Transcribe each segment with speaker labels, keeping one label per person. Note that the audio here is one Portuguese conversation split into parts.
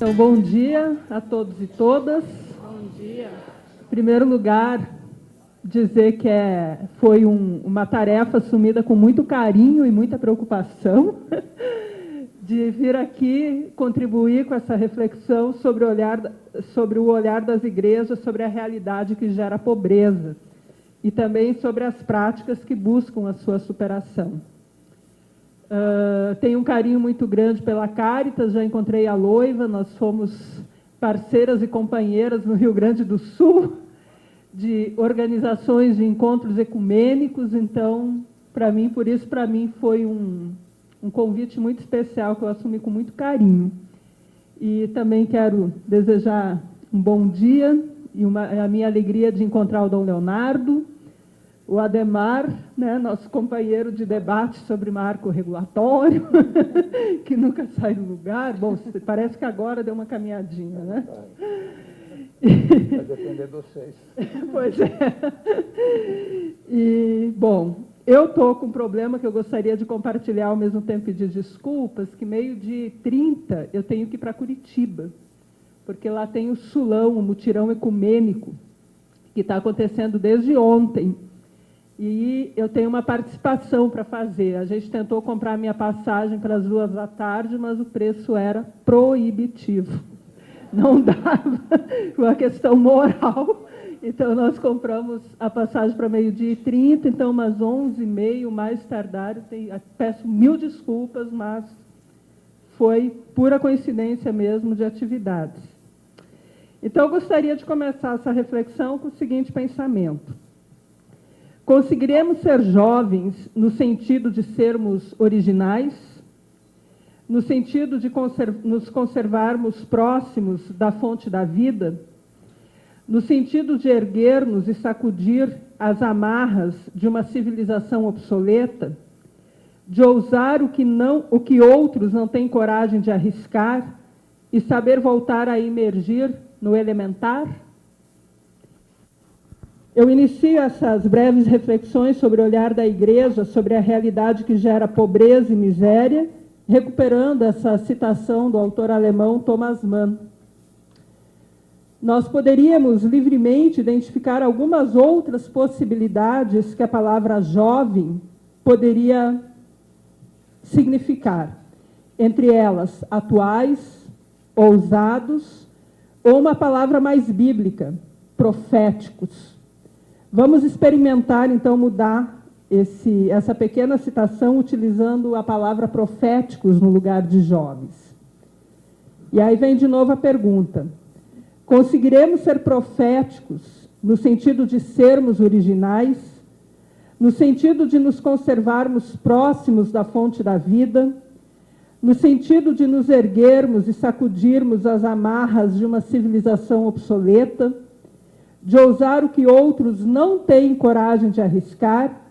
Speaker 1: Então, bom dia a todos e todas.
Speaker 2: Bom dia.
Speaker 1: Em primeiro lugar, dizer que foi uma tarefa assumida com muito carinho e muita preocupação de vir aqui contribuir com essa reflexão sobre o olhar das igrejas, sobre a realidade que gera pobreza e também sobre as práticas que buscam a sua superação. Tenho um carinho muito grande pela Caritas, já encontrei a Loiva, nós fomos parceiras e companheiras no Rio Grande do Sul, de organizações de encontros ecumênicos, então, por isso, para mim, foi um convite muito especial, que eu assumi com muito carinho. E também quero desejar um bom dia, e a minha alegria de encontrar o Dom Leonardo, o Ademar, né, nosso companheiro de debate sobre marco regulatório, que nunca sai do lugar. Bom, parece que agora deu uma caminhadinha, né?
Speaker 3: Vai depender de vocês.
Speaker 1: Pois é. E, bom, eu estou com um problema que eu gostaria de compartilhar, ao mesmo tempo pedir desculpas, que 12h30 eu tenho que ir para Curitiba, porque lá tem o Sulão, o mutirão ecumênico, que está acontecendo desde ontem. E eu tenho uma participação para fazer. A gente tentou comprar a minha passagem para as 14h, mas o preço era proibitivo. Não dava, uma questão moral. Então, nós compramos a passagem para 12h30, então, umas 11h30, mais tardar. Peço 1000 desculpas, mas foi pura coincidência mesmo de atividades. Então, eu gostaria de começar essa reflexão com o seguinte pensamento. Conseguiremos ser jovens no sentido de sermos originais, no sentido de nos conservarmos próximos da fonte da vida, no sentido de erguer-nos e sacudir as amarras de uma civilização obsoleta, de ousar o que outros não têm coragem de arriscar e saber voltar a emergir no elementar? Eu inicio essas breves reflexões sobre o olhar da igreja, sobre a realidade que gera pobreza e miséria, recuperando essa citação do autor alemão Thomas Mann. Nós poderíamos livremente identificar algumas outras possibilidades que a palavra jovem poderia significar. Entre elas, atuais, ousados, ou uma palavra mais bíblica, proféticos. Vamos experimentar, então, mudar essa pequena citação utilizando a palavra proféticos no lugar de jovens. E aí vem de novo a pergunta. Conseguiremos ser proféticos no sentido de sermos originais, no sentido de nos conservarmos próximos da fonte da vida, no sentido de nos erguermos e sacudirmos as amarras de uma civilização obsoleta, de ousar o que outros não têm coragem de arriscar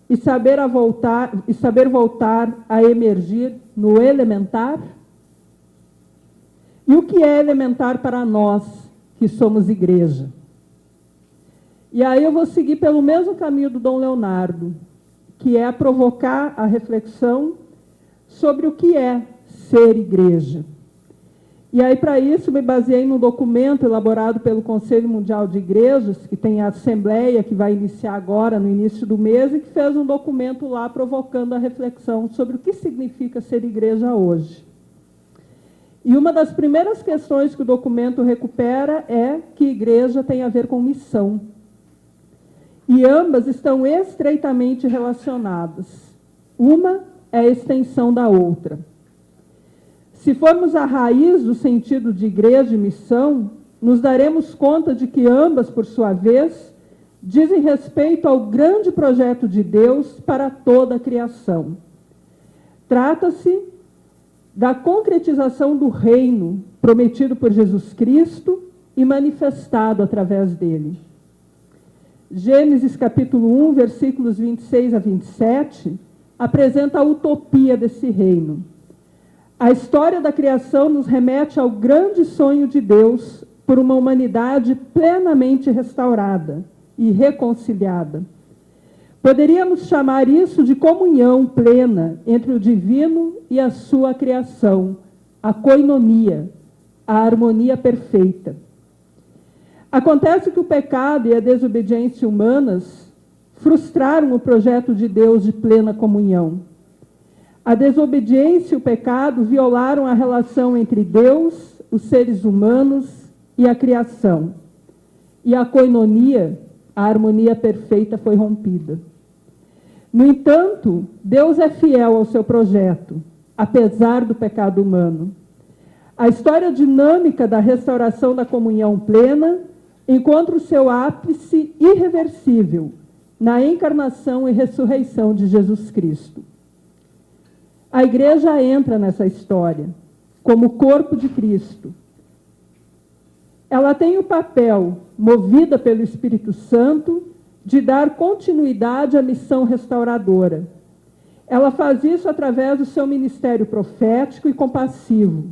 Speaker 1: e saber voltar a emergir no elementar? E o que é elementar para nós, que somos igreja? E aí eu vou seguir pelo mesmo caminho do Dom Leonardo, que é provocar a reflexão sobre o que é ser igreja. E aí, para isso, me baseei num documento elaborado pelo Conselho Mundial de Igrejas, que tem a Assembleia, que vai iniciar agora, no início do mês, e que fez um documento lá provocando a reflexão sobre o que significa ser igreja hoje. E uma das primeiras questões que o documento recupera é que igreja tem a ver com missão. E ambas estão estreitamente relacionadas. Uma é a extensão da outra. Se formos à raiz do sentido de igreja e missão, nos daremos conta de que ambas, por sua vez, dizem respeito ao grande projeto de Deus para toda a criação. Trata-se da concretização do reino prometido por Jesus Cristo e manifestado através dele. Gênesis capítulo 1, versículos 26 a 27, apresenta a utopia desse reino. A história da criação nos remete ao grande sonho de Deus por uma humanidade plenamente restaurada e reconciliada. Poderíamos chamar isso de comunhão plena entre o divino e a sua criação, a koinonia, a harmonia perfeita. Acontece que o pecado e a desobediência humanas frustraram o projeto de Deus de plena comunhão. A desobediência e o pecado violaram a relação entre Deus, os seres humanos e a criação. E a koinonia, a harmonia perfeita, foi rompida. No entanto, Deus é fiel ao seu projeto, apesar do pecado humano. A história dinâmica da restauração da comunhão plena encontra o seu ápice irreversível na encarnação e ressurreição de Jesus Cristo. A igreja entra nessa história como corpo de Cristo. Ela tem o papel, movida pelo Espírito Santo, de dar continuidade à missão restauradora. Ela faz isso através do seu ministério profético e compassivo,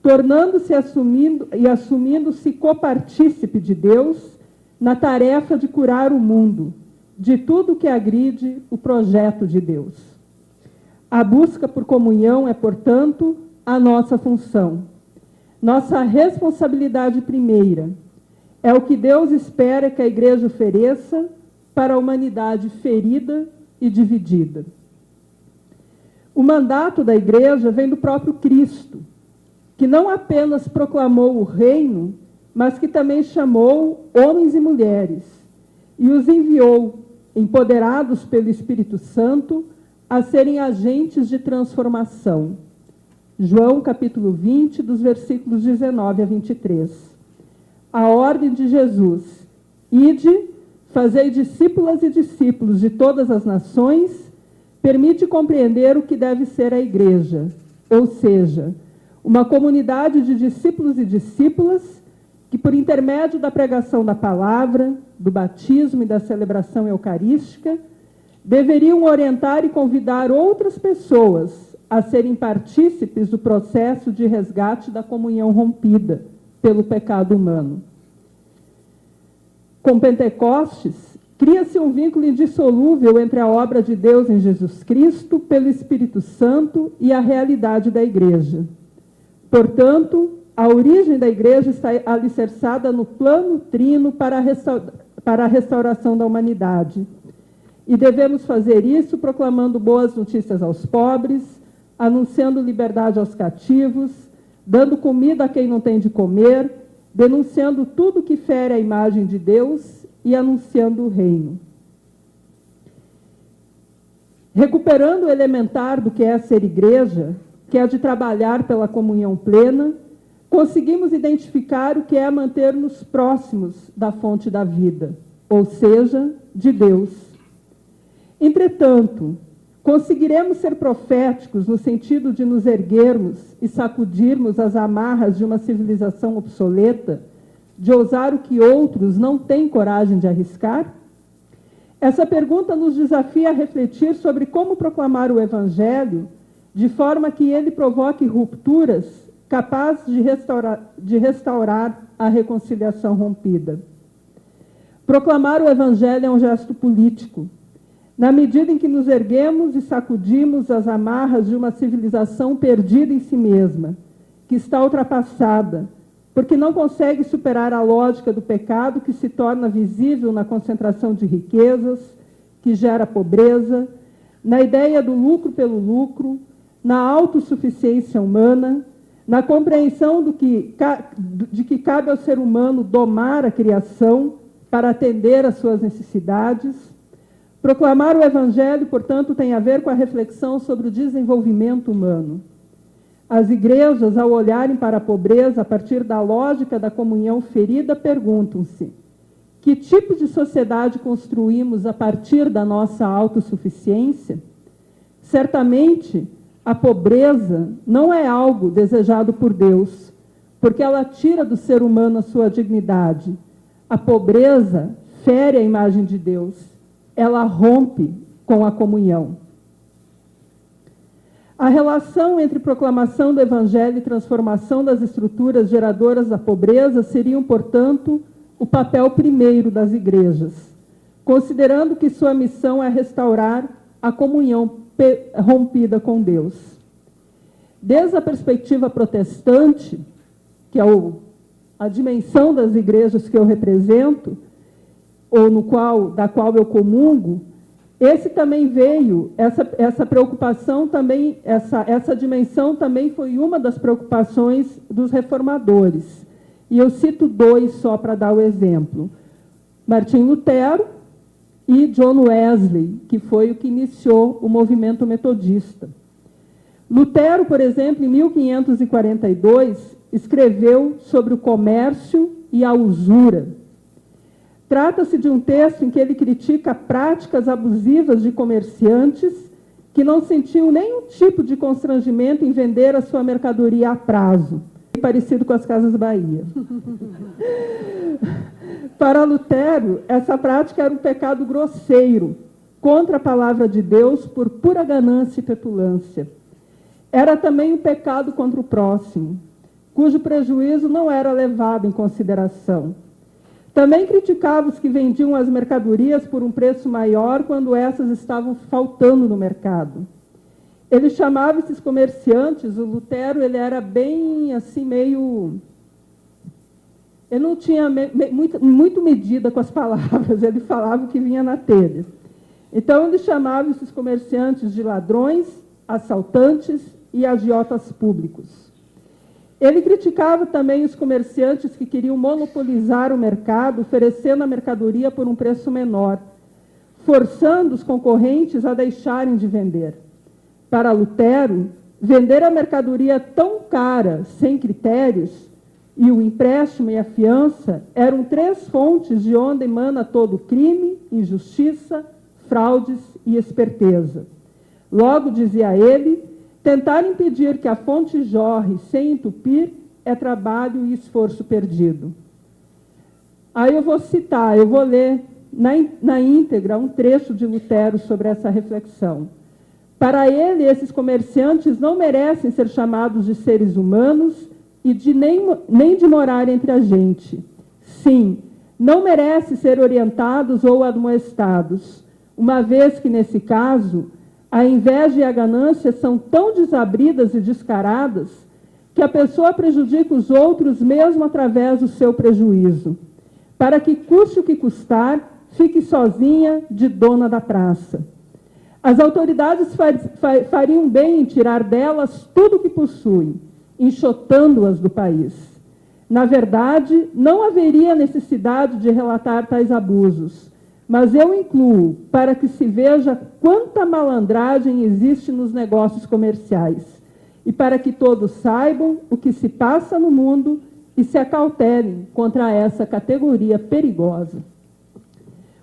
Speaker 1: tornando-se assumindo-se copartícipe de Deus na tarefa de curar o mundo, de tudo que agride o projeto de Deus. A busca por comunhão é, portanto, a nossa função. Nossa responsabilidade primeira é o que Deus espera que a igreja ofereça para a humanidade ferida e dividida. O mandato da igreja vem do próprio Cristo, que não apenas proclamou o reino, mas que também chamou homens e mulheres e os enviou, empoderados pelo Espírito Santo, a serem agentes de transformação. João capítulo 20, dos versículos 19 a 23. A ordem de Jesus: ide, fazei discípulas e discípulos de todas as nações, permite compreender o que deve ser a igreja, ou seja, uma comunidade de discípulos e discípulas que, por intermédio da pregação da palavra, do batismo e da celebração eucarística, deveriam orientar e convidar outras pessoas a serem partícipes do processo de resgate da comunhão rompida pelo pecado humano. Com Pentecostes, cria-se um vínculo indissolúvel entre a obra de Deus em Jesus Cristo, pelo Espírito Santo, e a realidade da igreja. Portanto, a origem da igreja está alicerçada no plano trino para a restauração da humanidade. E devemos fazer isso proclamando boas notícias aos pobres, anunciando liberdade aos cativos, dando comida a quem não tem de comer, denunciando tudo que fere a imagem de Deus e anunciando o reino. Recuperando o elementar do que é ser igreja, que é de trabalhar pela comunhão plena, conseguimos identificar o que é manter-nos próximos da fonte da vida, ou seja, de Deus. Entretanto, conseguiremos ser proféticos no sentido de nos erguermos e sacudirmos as amarras de uma civilização obsoleta, de ousar o que outros não têm coragem de arriscar? Essa pergunta nos desafia a refletir sobre como proclamar o Evangelho de forma que ele provoque rupturas capazes de restaurar a reconciliação rompida. Proclamar o Evangelho é um gesto político. Na medida em que nos erguemos e sacudimos as amarras de uma civilização perdida em si mesma, que está ultrapassada, porque não consegue superar a lógica do pecado que se torna visível na concentração de riquezas, que gera pobreza, na ideia do lucro pelo lucro, na autossuficiência humana, na compreensão de que cabe ao ser humano domar a criação para atender às suas necessidades. Proclamar o Evangelho, portanto, tem a ver com a reflexão sobre o desenvolvimento humano. As igrejas, ao olharem para a pobreza a partir da lógica da comunhão ferida, perguntam-se: que tipo de sociedade construímos a partir da nossa autossuficiência? Certamente, a pobreza não é algo desejado por Deus, porque ela tira do ser humano a sua dignidade. A pobreza fere a imagem de Deus. Ela rompe com a comunhão. A relação entre proclamação do Evangelho e transformação das estruturas geradoras da pobreza seriam, portanto, o papel primeiro das igrejas, considerando que sua missão é restaurar a comunhão rompida com Deus. Desde a perspectiva protestante, que é a dimensão das igrejas que eu represento, ou da qual eu comungo, esse também veio, essa preocupação também, essa dimensão também foi uma das preocupações dos reformadores. E eu cito dois só para dar o exemplo. Martim Lutero e John Wesley, que foi o que iniciou o movimento metodista. Lutero, por exemplo, em 1542, escreveu sobre o comércio e a usura. Trata-se de um texto em que ele critica práticas abusivas de comerciantes que não sentiam nenhum tipo de constrangimento em vender a sua mercadoria a prazo, parecido com as Casas Bahia. Para Lutero, essa prática era um pecado grosseiro, contra a palavra de Deus por pura ganância e petulância. Era também um pecado contra o próximo, cujo prejuízo não era levado em consideração. Também criticava os que vendiam as mercadorias por um preço maior quando essas estavam faltando no mercado. Ele chamava esses comerciantes, o Lutero, ele era bem assim, meio... Ele não tinha muito medida com as palavras, ele falava o que vinha na telha. Então, ele chamava esses comerciantes de ladrões, assaltantes e agiotas públicos. Ele criticava também os comerciantes que queriam monopolizar o mercado, oferecendo a mercadoria por um preço menor, forçando os concorrentes a deixarem de vender. Para Lutero, vender a mercadoria tão cara, sem critérios, e o empréstimo e a fiança eram 3 fontes de onde emana todo crime, injustiça, fraudes e esperteza. Logo, dizia ele, tentar impedir que a fonte jorre sem entupir é trabalho e esforço perdido. Aí eu vou ler na íntegra um trecho de Lutero sobre essa reflexão. Para ele, esses comerciantes não merecem ser chamados de seres humanos e nem de morar entre a gente. Sim, não merecem ser orientados ou admoestados, uma vez que, nesse caso, a inveja e a ganância são tão desabridas e descaradas que a pessoa prejudica os outros mesmo através do seu prejuízo, para que, custe o que custar, fique sozinha de dona da praça. As autoridades fariam bem em tirar delas tudo o que possuem, enxotando-as do país. Na verdade, não haveria necessidade de relatar tais abusos, mas eu incluo para que se veja quanta malandragem existe nos negócios comerciais e para que todos saibam o que se passa no mundo e se acautelem contra essa categoria perigosa.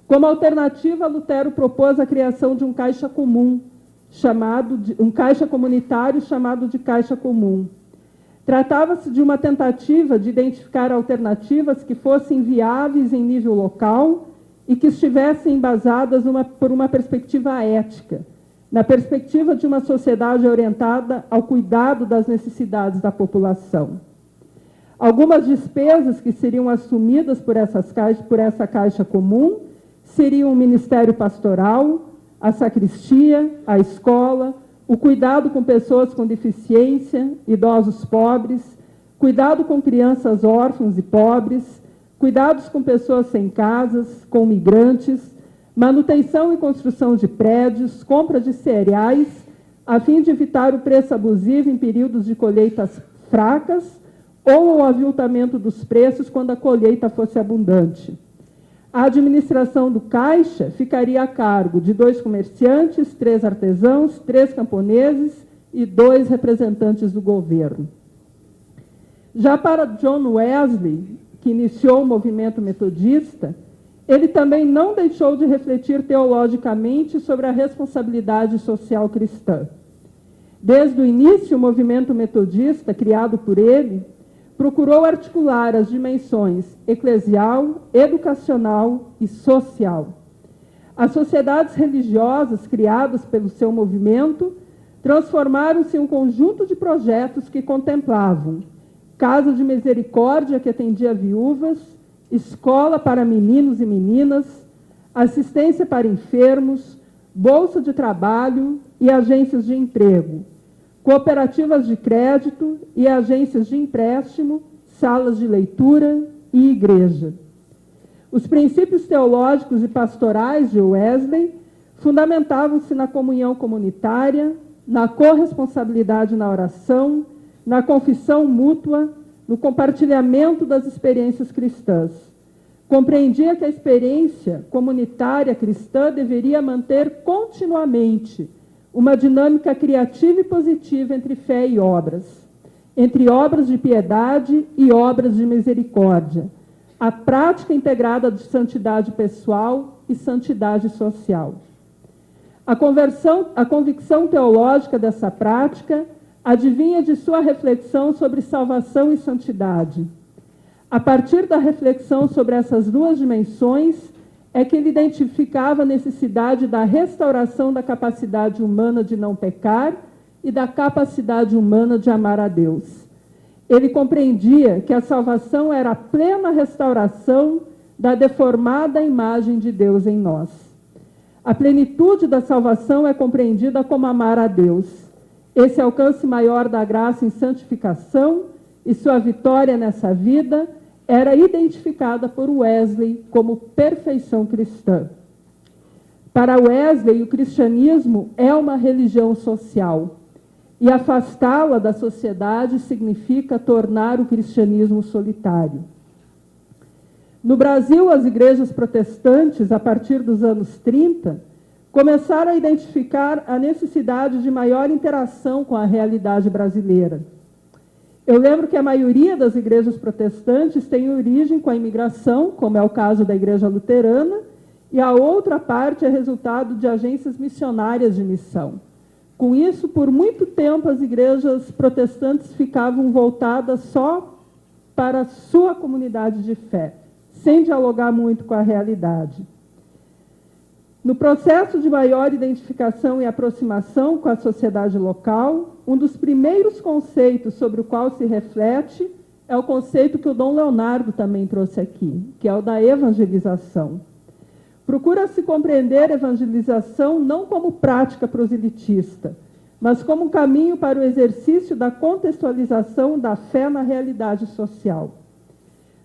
Speaker 1: Como alternativa, Lutero propôs a criação de um caixa comum, um caixa comunitário chamado de caixa comum. Tratava-se de uma tentativa de identificar alternativas que fossem viáveis em nível local e que estivessem embasadas por uma perspectiva ética, na perspectiva de uma sociedade orientada ao cuidado das necessidades da população. Algumas despesas que seriam assumidas por essa caixa comum seriam o ministério pastoral, a sacristia, a escola, o cuidado com pessoas com deficiência, idosos pobres, cuidado com crianças órfãos e pobres, cuidados com pessoas sem casas, com migrantes, manutenção e construção de prédios, compra de cereais, a fim de evitar o preço abusivo em períodos de colheitas fracas ou o aviltamento dos preços quando a colheita fosse abundante. A administração do caixa ficaria a cargo de 2 comerciantes, 3 artesãos, 3 camponeses e 2 representantes do governo. Já para John Wesley, que iniciou o movimento metodista, ele também não deixou de refletir teologicamente sobre a responsabilidade social cristã. Desde o início, o movimento metodista, criado por ele, procurou articular as dimensões eclesial, educacional e social. As sociedades religiosas criadas pelo seu movimento transformaram-se em um conjunto de projetos que contemplavam casa de misericórdia que atendia viúvas, escola para meninos e meninas, assistência para enfermos, bolsa de trabalho e agências de emprego, cooperativas de crédito e agências de empréstimo, salas de leitura e igreja. Os princípios teológicos e pastorais de Wesley fundamentavam-se na comunhão comunitária, na corresponsabilidade na oração, na confissão mútua, no compartilhamento das experiências cristãs. Compreendia que a experiência comunitária cristã deveria manter continuamente uma dinâmica criativa e positiva entre fé e obras, entre obras de piedade e obras de misericórdia, a prática integrada de santidade pessoal e santidade social. A convicção teológica dessa prática advinha de sua reflexão sobre salvação e santidade. A partir da reflexão sobre essas duas dimensões, é que ele identificava a necessidade da restauração da capacidade humana de não pecar e da capacidade humana de amar a Deus. Ele compreendia que a salvação era a plena restauração da deformada imagem de Deus em nós. A plenitude da salvação é compreendida como amar a Deus. Esse alcance maior da graça em santificação e sua vitória nessa vida era identificada por Wesley como perfeição cristã. Para Wesley, o cristianismo é uma religião social, e afastá-la da sociedade significa tornar o cristianismo solitário. No Brasil, as igrejas protestantes, a partir dos anos 30, começaram a identificar a necessidade de maior interação com a realidade brasileira. Eu lembro que a maioria das igrejas protestantes tem origem com a imigração, como é o caso da Igreja Luterana, e a outra parte é resultado de agências missionárias de missão. Com isso, por muito tempo, as igrejas protestantes ficavam voltadas só para a sua comunidade de fé, sem dialogar muito com a realidade. No processo de maior identificação e aproximação com a sociedade local, um dos primeiros conceitos sobre o qual se reflete é o conceito que o Dom Leonardo também trouxe aqui, que é o da evangelização. Procura-se compreender a evangelização não como prática proselitista, mas como um caminho para o exercício da contextualização da fé na realidade social.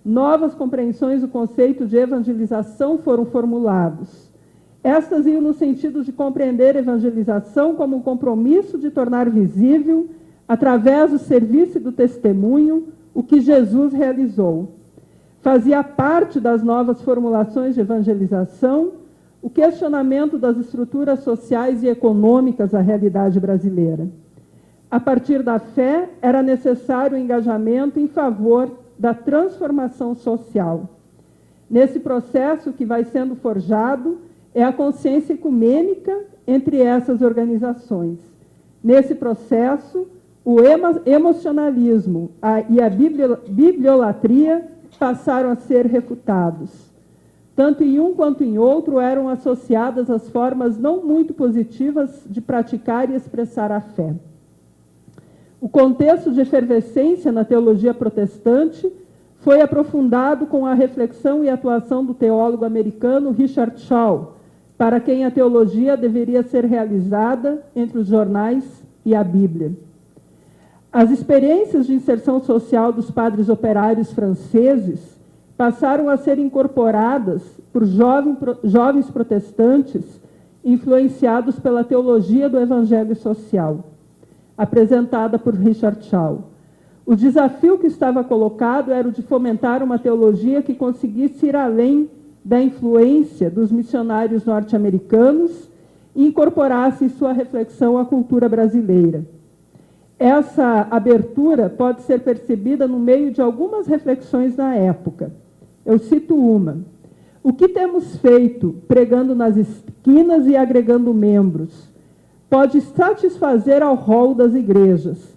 Speaker 1: Novas compreensões do conceito de evangelização foram formuladas. Estas iam no sentido de compreender a evangelização como um compromisso de tornar visível, através do serviço e do testemunho, o que Jesus realizou. Fazia parte das novas formulações de evangelização o questionamento das estruturas sociais e econômicas da realidade brasileira. A partir da fé, era necessário o engajamento em favor da transformação social. Nesse processo que vai sendo forjado, é a consciência ecumênica entre essas organizações. Nesse processo, o emocionalismo e a bibliolatria passaram a ser refutados. Tanto em um quanto em outro eram associadas as formas não muito positivas de praticar e expressar a fé. O contexto de efervescência na teologia protestante foi aprofundado com a reflexão e atuação do teólogo americano Richard Shaw, para quem a teologia deveria ser realizada entre os jornais e a Bíblia. As experiências de inserção social dos padres operários franceses passaram a ser incorporadas por jovens protestantes influenciados pela teologia do evangelho social, apresentada por Richard Shaw. O desafio que estava colocado era o de fomentar uma teologia que conseguisse ir além da influência dos missionários norte-americanos e incorporasse em sua reflexão a cultura brasileira. Essa abertura pode ser percebida no meio de algumas reflexões na época. Eu cito uma. O que temos feito pregando nas esquinas e agregando membros pode satisfazer ao rol das igrejas,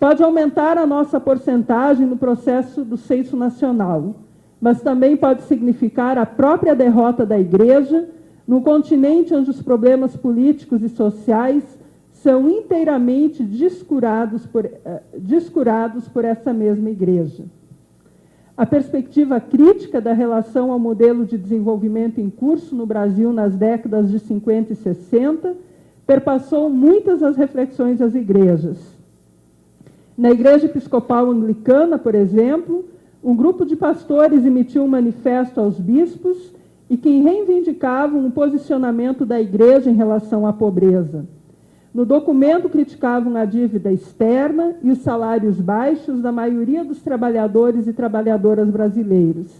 Speaker 1: pode aumentar a nossa porcentagem no processo do censo nacional, mas também pode significar a própria derrota da igreja num continente onde os problemas políticos e sociais são inteiramente descurados por essa mesma igreja. A perspectiva crítica da relação ao modelo de desenvolvimento em curso no Brasil nas décadas de 50 e 60 perpassou muitas das reflexões das igrejas. Na Igreja Episcopal Anglicana, por exemplo, um grupo de pastores emitiu um manifesto aos bispos e que reivindicavam um posicionamento da igreja em relação à pobreza. No documento, criticavam a dívida externa e os salários baixos da maioria dos trabalhadores e trabalhadoras brasileiros.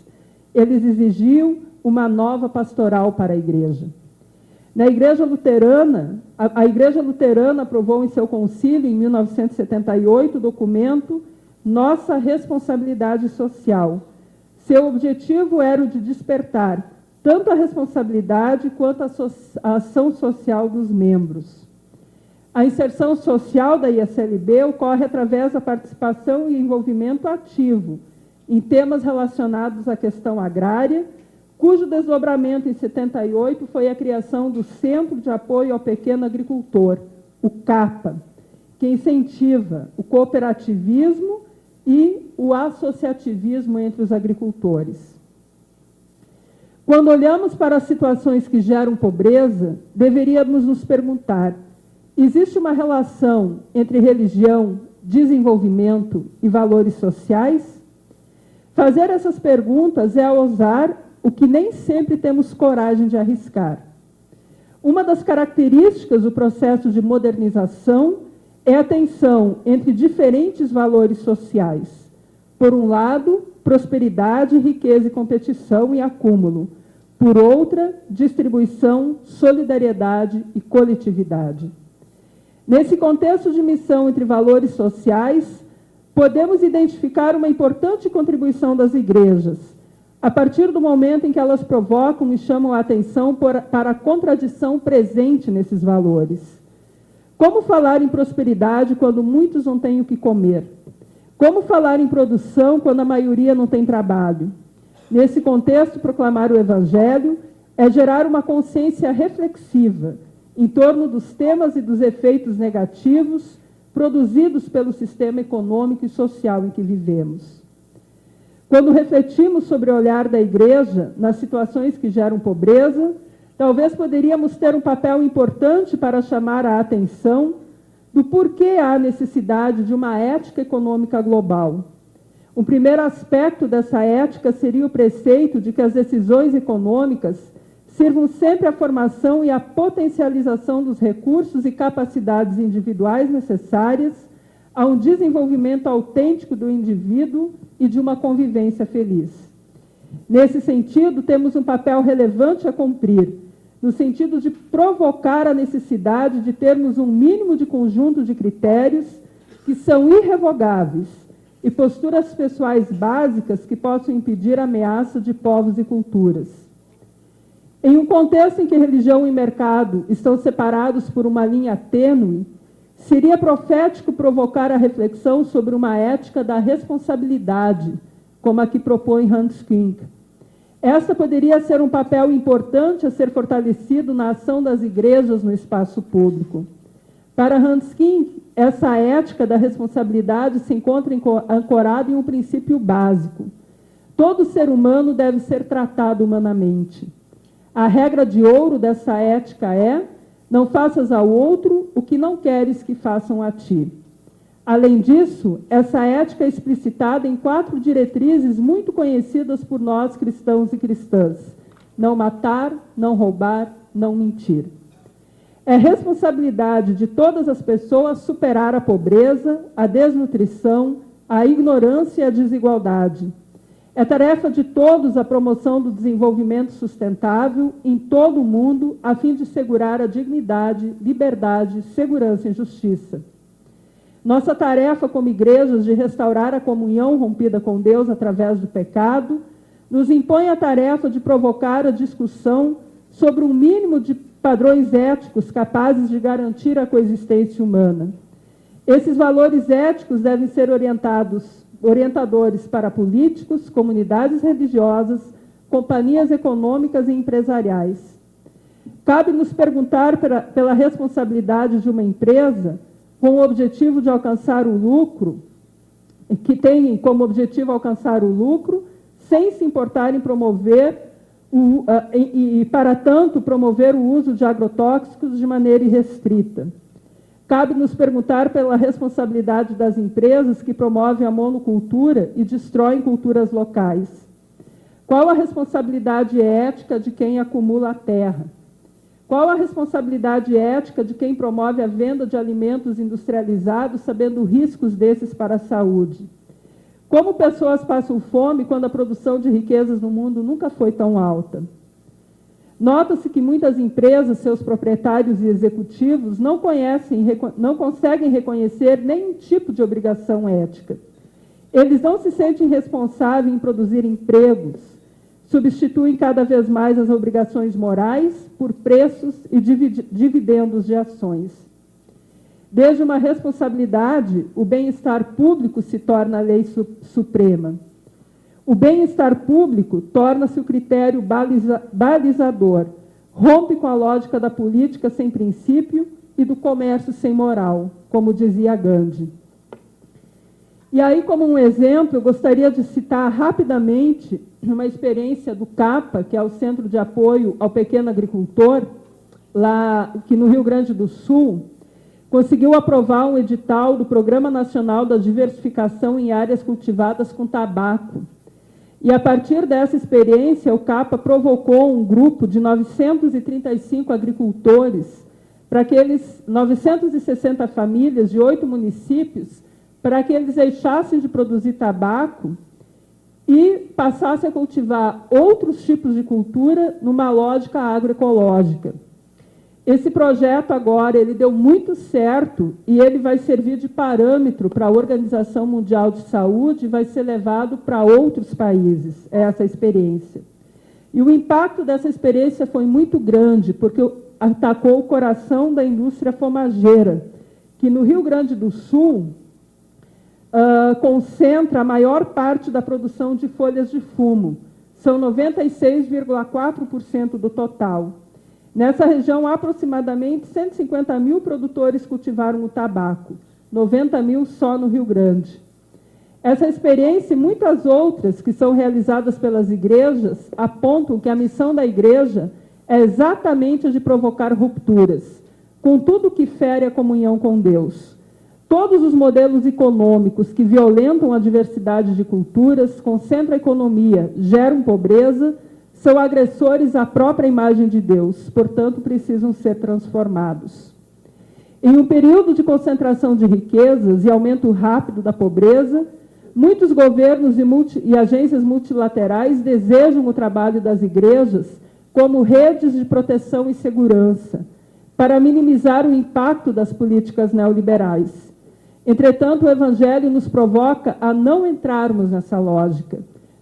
Speaker 1: Eles exigiam uma nova pastoral para a igreja. Na Igreja Luterana, a Igreja Luterana aprovou em seu concílio, em 1978, o documento Nossa Responsabilidade Social. Seu objetivo era o de despertar tanto a responsabilidade quanto a ação social dos membros. A inserção social da ISLB ocorre através da participação e envolvimento ativo em temas relacionados à questão agrária, cujo desdobramento em 78 foi a criação do Centro de Apoio ao Pequeno Agricultor, o CAPA, que incentiva o cooperativismo e o associativismo entre os agricultores. Quando olhamos para as situações que geram pobreza, deveríamos nos perguntar: existe uma relação entre religião, desenvolvimento e valores sociais? Fazer essas perguntas é ousar o que nem sempre temos coragem de arriscar. Uma das características do processo de modernização é a tensão entre diferentes valores sociais. Por um lado, prosperidade, riqueza e competição e acúmulo. Por outra, distribuição, solidariedade e coletividade. Nesse contexto de missão entre valores sociais, podemos identificar uma importante contribuição das igrejas, a partir do momento em que elas provocam e chamam a atenção para a contradição presente nesses valores. Como falar em prosperidade quando muitos não têm o que comer? Como falar em produção quando a maioria não tem trabalho? Nesse contexto, proclamar o Evangelho é gerar uma consciência reflexiva em torno dos temas e dos efeitos negativos produzidos pelo sistema econômico e social em que vivemos. Quando refletimos sobre o olhar da igreja nas situações que geram pobreza, talvez poderíamos ter um papel importante para chamar a atenção do porquê há necessidade de uma ética econômica global. O primeiro aspecto dessa ética seria o preceito de que as decisões econômicas sirvam sempre à formação e à potencialização dos recursos e capacidades individuais necessárias a um desenvolvimento autêntico do indivíduo e de uma convivência feliz. Nesse sentido, temos um papel relevante a cumprir, no sentido de provocar a necessidade de termos um mínimo de conjunto de critérios que são irrevogáveis e posturas pessoais básicas que possam impedir a ameaça de povos e culturas. Em um contexto em que religião e mercado estão separados por uma linha tênue, seria profético provocar a reflexão sobre uma ética da responsabilidade, como a que propõe Hans Küng. Esta poderia ser um papel importante a ser fortalecido na ação das igrejas no espaço público. Para Hans Küng, essa ética da responsabilidade se encontra ancorada em um princípio básico. Todo ser humano deve ser tratado humanamente. A regra de ouro dessa ética é: não faças ao outro o que não queres que façam a ti. Além disso, essa ética é explicitada em 4 diretrizes muito conhecidas por nós cristãos e cristãs: não matar, não roubar, não mentir. É responsabilidade de todas as pessoas superar a pobreza, a desnutrição, a ignorância e a desigualdade. É tarefa de todos a promoção do desenvolvimento sustentável em todo o mundo, a fim de assegurar a dignidade, liberdade, segurança e justiça. Nossa tarefa como igrejas de restaurar a comunhão rompida com Deus através do pecado nos impõe a tarefa de provocar a discussão sobre um mínimo de padrões éticos capazes de garantir a coexistência humana. Esses valores éticos devem ser orientadores para políticos, comunidades religiosas, companhias econômicas e empresariais. Cabe nos perguntar pela responsabilidade de uma empresa com o objetivo de alcançar o lucro, que tem como objetivo alcançar o lucro, sem se importar em promover para tanto, promover o uso de agrotóxicos de maneira irrestrita. Cabe nos perguntar pela responsabilidade das empresas que promovem a monocultura e destroem culturas locais. Qual a responsabilidade ética de quem acumula a terra? Qual a responsabilidade ética de quem promove a venda de alimentos industrializados, sabendo riscos desses para a saúde? Como pessoas passam fome quando a produção de riquezas no mundo nunca foi tão alta? Nota-se que muitas empresas, seus proprietários e executivos, não conseguem reconhecer nenhum tipo de obrigação ética. Eles não se sentem responsáveis em produzir empregos, substituem cada vez mais as obrigações morais por preços e dividendos de ações. Desde uma responsabilidade, o bem-estar público se torna a lei suprema. O bem-estar público torna-se o critério balizador, rompe com a lógica da política sem princípio e do comércio sem moral, como dizia Gandhi. E aí, como um exemplo, eu gostaria de citar rapidamente uma experiência do CAPA, que é o Centro de Apoio ao Pequeno Agricultor, lá que no Rio Grande do Sul, conseguiu aprovar um edital do Programa Nacional da Diversificação em Áreas Cultivadas com Tabaco. E, a partir dessa experiência, o CAPA provocou um grupo de 935 agricultores, para aqueles 960 famílias de 8 municípios, para que eles deixassem de produzir tabaco e passassem a cultivar outros tipos de cultura numa lógica agroecológica. Esse projeto agora ele deu muito certo e ele vai servir de parâmetro para a Organização Mundial de Saúde e vai ser levado para outros países, essa experiência. E o impacto dessa experiência foi muito grande, porque atacou o coração da indústria fomageira, que no Rio Grande do Sul concentra a maior parte da produção de folhas de fumo, são 96,4% do total. Nessa região, aproximadamente 150 mil produtores cultivaram o tabaco, 90 mil só no Rio Grande. Essa experiência e muitas outras que são realizadas pelas igrejas apontam que a missão da igreja é exatamente a de provocar rupturas, com tudo que fere a comunhão com Deus. Todos os modelos econômicos que violentam a diversidade de culturas, concentram a economia, geram pobreza, são agressores à própria imagem de Deus, portanto, precisam ser transformados. Em um período de concentração de riquezas e aumento rápido da pobreza, muitos governos e agências multilaterais desejam o trabalho das igrejas como redes de proteção e segurança, para minimizar o impacto das políticas neoliberais. Entretanto, o Evangelho nos provoca a não entrarmos nessa lógica.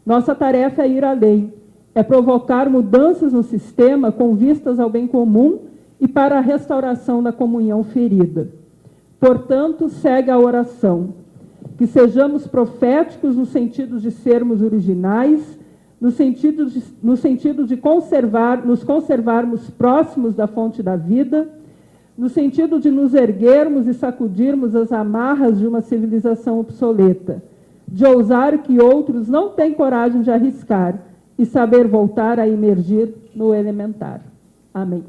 Speaker 1: Nossa tarefa é ir além, é provocar mudanças no sistema com vistas ao bem comum e para a restauração da comunhão ferida. Portanto, segue a oração. Que sejamos proféticos no sentido de sermos originais, no sentido de nos conservarmos próximos da fonte da vida, no sentido de nos erguermos e sacudirmos as amarras de uma civilização obsoleta, de ousar que outros não têm coragem de arriscar, e saber voltar a emergir no elementar. Amém.